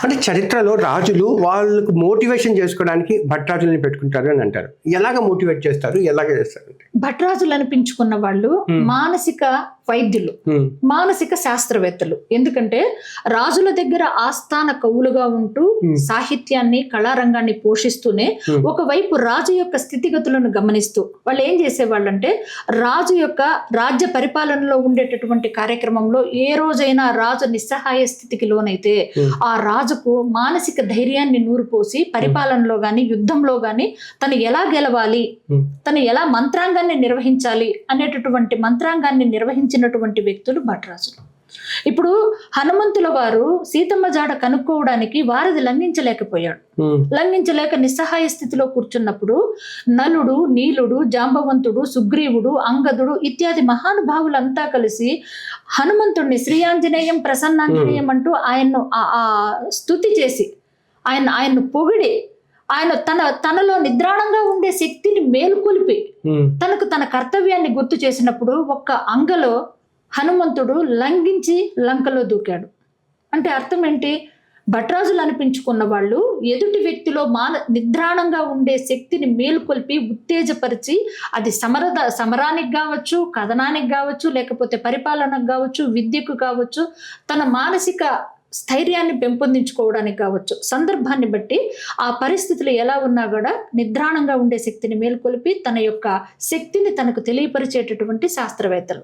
అంటే చరిత్రలో రాజులు వాళ్ళకు మోటివేషన్ చేసుకోవడానికి భట్రాజులని పెట్టుకుంటారు అని అంటారు. ఎలాగ మోటివేట్ చేస్తారు, ఎలాగ చేస్తారు? భట్రాజులు అనిపించుకున్న వాళ్ళు మానసిక వైద్యులు, మానసిక శాస్త్రవేత్తలు. ఎందుకంటే రాజుల దగ్గర ఆస్థాన కవులుగా ఉంటూ సాహిత్యాన్ని, కళారంగాన్ని పోషిస్తూనే ఒకవైపు రాజు యొక్క స్థితిగతులను గమనిస్తూ వాళ్ళు ఏం చేసేవాళ్ళంటే, రాజు యొక్క రాజ్య పరిపాలనలో ఉండేటటువంటి కార్యక్రమంలో ఏ రోజైనా రాజు నిస్సహాయ స్థితికి లోనైతే ఆ రాజుకు మానసిక ధైర్యాన్ని నూరుపోసి పరిపాలనలో గాని, యుద్ధంలో గాని తను ఎలా గెలవాలి, తను ఎలా మంత్రాంగాన్ని నిర్వహించాలి అనేటటువంటి మంత్రాంగాన్ని నిర్వహించినటువంటి వ్యక్తులు భట్రాజులు. ఇప్పుడు హనుమంతుల వారు సీతమ్మ జాడ కనుక్కోవడానికి వారిది లంఘించలేకపోయాడు. లంఘించలేక నిస్సహాయ స్థితిలో కూర్చున్నప్పుడు నలుడు, నీలుడు, జాంబవంతుడు, సుగ్రీవుడు, అంగదుడు ఇత్యాది మహానుభావులంతా కలిసి హనుమంతుడిని శ్రీయాంజనేయం ప్రసన్నాంజనేయం అంటూ ఆయన్ను స్తుతి చేసి ఆయన్ను పొగిడి ఆయన తనలో నిద్రాణంగా ఉండే శక్తిని మేలుకొలిపి తనకు తన కర్తవ్యాన్ని గుర్తు చేసినప్పుడు ఒక్క అంగలో హనుమంతుడు లంఘించి లంకలో దూకాడు. అంటే అర్థం ఏంటి? భట్రాజులు అనిపించుకున్న వాళ్ళు ఎదుటి వ్యక్తిలో నిద్రాణంగా ఉండే శక్తిని మేలుకొల్పి ఉత్తేజపరిచి అది సమరానికి కావచ్చు, కథనానికి కావచ్చు, లేకపోతే పరిపాలనకు కావచ్చు, విద్యకు కావచ్చు, తన మానసిక స్థైర్యాన్ని పెంపొందించుకోవడానికి కావచ్చు, సందర్భాన్ని బట్టి ఆ పరిస్థితులు ఎలా ఉన్నా కూడా నిద్రాణంగా ఉండే శక్తిని మేలుకొలిపి తన యొక్క శక్తిని తనకు తెలియపరిచేటటువంటి శాస్త్రవేత్తలు.